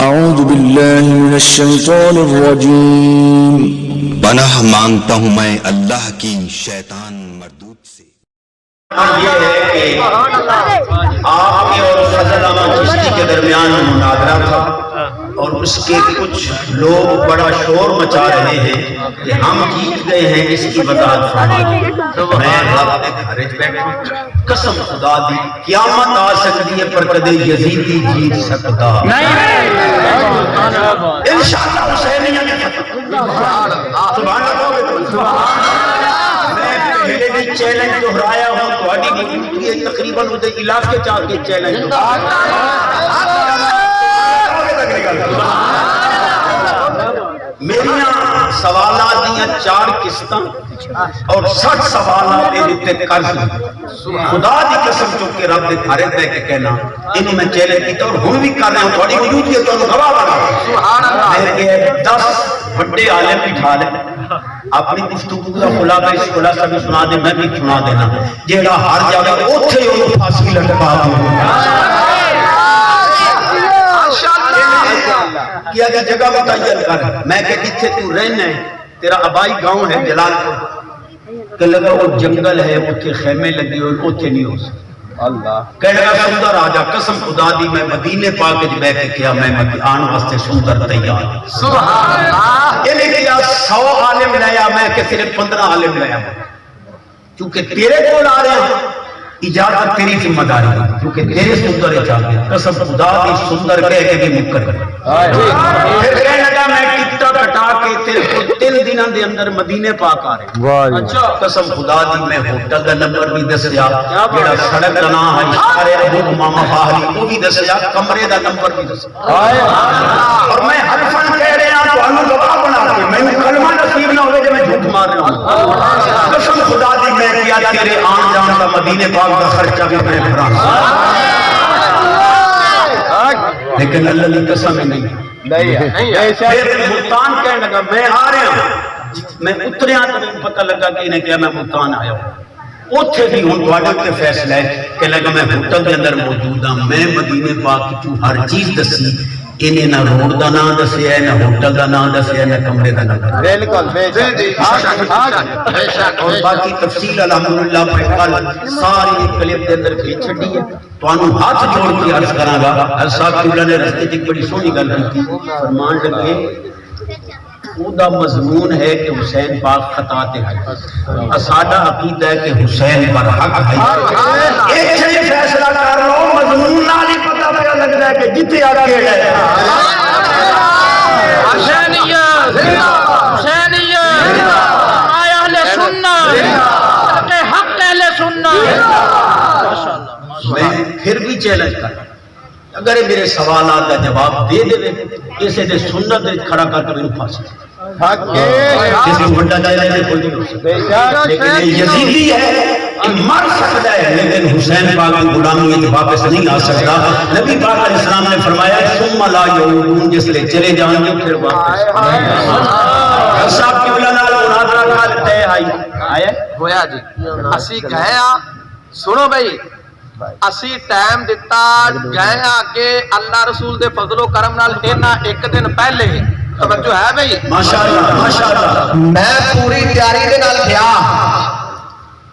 اعوذ باللہ من الشیطان الرجیم۔ پناہ مانگتا ہوں میں اللہ کی شیطان مردود سے۔ یہ ہے کہ آپ کے اور فضل احمد چشتی کے درمیان مناظرہ تھا اور اس کے کچھ لوگ بڑا شور مچا رہے ہیں کہ ہم جیت گئے ہیں، اس کی وضاحت فرمائیں۔ میں رب نے گھر بیٹھا قسم خدا دی قیامت آ سکتی ہے پر کدے یزیدی جیت سکتا انشاءاللہ حسینیہ نے سبحان اللہ۔ میں پہلے چیلنج دہرایا ہوں تھوڑی موجودگی ہے تقریباً ادھر علاقے چاہ کے چیلنج میریاں سوالات دیاں 4 قسطاں اور 60 سوالات دے دیتے قرض خدا دی قسم چکے رب دے گھرے دے کے کہنا انہیں میں چیلنج کیتا اور ہم بھی کر رہے ہوں تھوڑی موجودگی ہے تو گواہ بنا میں کہ 10 بڑے عالم بٹھا لیں اپنی گفتگو کا خلاصہ اس خلاصہ بھی سنا دے میں بھی سنا دینا جیڑا ہر جگہ اوتھے انہوں پھانسی لٹکا دوں کیا کہ جگہ متعین کر میں کہ جتھے تو رہنا ہے تیرا آبائی گاؤں ہے جلال پور کہ لگا وہ جنگل ہے اتھے خیمے لگی ہوئے اتھے نہیں ہو سکتا اللہ کہہ لگا سندر آجا قسم خدا دی میں مدینے پاک جب بے کے کیا میں آن واسطے سندر تیار سبحان اللہ یہ نہیں کیا 100 عالم لیا میں کہ صرف 15 عالم لیا کیونکہ تیرے کو آ رہے ہیں اجازت تیری ذمہ داری ہے کیونکہ تیرے سندر اجازت ہے قسم خدا دی سندر کہہ کے بھی مکر کر پھر کہنے لگا میں کتا کٹا کے تیرے کو 3 دنوں دے اندر مدینے پاک آ رہے اچھا قسم خدا دی میں ہوٹل دا نمبر بھی دسیا جڑا سڑک دا نام ہے اشارے ابو امامہ باہری وہ بھی دسیا کمرے دا نمبر بھی دسیا اور میں حلفاً کہہ رہے ہیں تو انہوں گواہ بنا کے میں کلمہ نصیب نہ ہوئے جو میں جھوٹ مار رہا ہوں قسم خدا دی میں کیا تیرے آن جان کا مدینے پاک کا خرچہ بھی میں بھرا لیکن اللہ کی قسم ہے نہیں پھر ملتان کہنے لگا میں آ رہا ہوں میں اتریا تو میں پتہ لگا کہ انہیں کیا میں ملتان آیا ہوں اتھے بھی ہوں تواڈے تے فیصلہ ہے کہ لگا میں ہوٹل کے اندر موجود ہوں میں مدینے پاک کی ہر چیز دسی انہیں نہ روڈ دا نام دسیا ہے نہ ہوٹل دا نام دسیا ہے نہ کمرے دا نام بالکل اور باقی تفصیل الحمدللہ پہ کل ساری کلپ دے اندر بھیج چھڑی ہے تو انہوں ہاتھ جوڑ کے عرض کرا گا صاحب کی اللہ نے رستے کی بڑی سونی گل کی تھی فرمان لگے وہ دا مضمون ہے کہ حسین پاک خطا تے ہے اسادہ عقیدہ ہے کہ حسین پر حق ہے ایک سے فیصلہ کر لو مضمون نہ نہیں پتہ پہ لگتا ہے کہ جتے آگے ہے حسینیہ حسینیہ آیا اہل سنہ حق اہل سنہ میں پھر بھی چیلنج کر اگر میرے سوالات کا جواب دے دے اسے دے سنت کھڑا کر کے میرے پھانسی کسی بڑا جائے نہیں کوئی نہیں ہو سکتا لیکن یہ یزیدی ہے مر سکتا ہے لیکن حسین پاک کی غلامی ہے واپس نہیں آ سکتا نبی پاک علیہ السلام نے فرمایا ثم لا یعودون جس لے چلے جائیں گے پھر واپس صاحب کی علماء مناظرہ کا تے آئے ہویا جی اسی گئے ہاں سنو بھائی اسی ٹائم دیتا گئے ہاں کہ اللہ رسول دے فضل و کرم نال اینا ایک دن پہلے توجہ ہے بھائی ماشاءاللہ ماشاءاللہ میں پوری تیاری دے نال گیا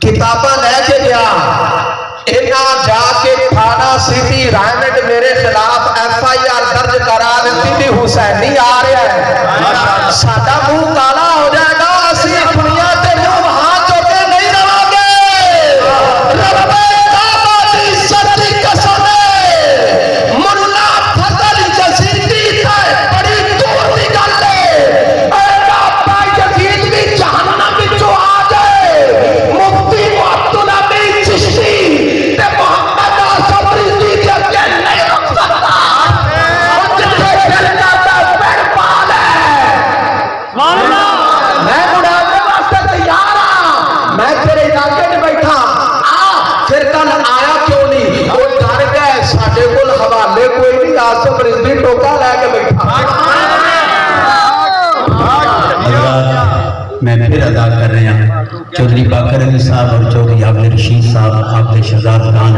کتاباں لے کے گیا اینا جا کے تھانہ سٹی رائمنڈ میرے خلاف ایف آئی آر درج کرا دیتی بھی حسین نہیں آ رہا ہے ساڈا منہ کالا ہو جائے گا اسی دنیا تے جو وہاں چوکے نہیں رہو گے رب دعوت عزت کی قسم ہے ملا فضل جزیدی تے بڑی دور دی گل ہے اے بابا یزید بھی جہنم وچوں آ جائے مفتی عبداللہ بن چشتی تے محمد آصف رضوی کے اگے نہیں رک سکتا جتنے دل جاتا پیڑ پال ہے میں مناظرے واسطے تیار ہاں میں تیرے علاقے میں بیٹھا آ پھر کل آیا کیوں نہیں وہ ڈر گئے ساڈے کول حوالے کوئی نہیں آصف رضوی ٹوکا لے کے بیٹھا میں پھر ادا کر رہے ہیں چودھری باقر علی صاحب اور چودھری عبد رشید صاحب آپ کے شہزاد خان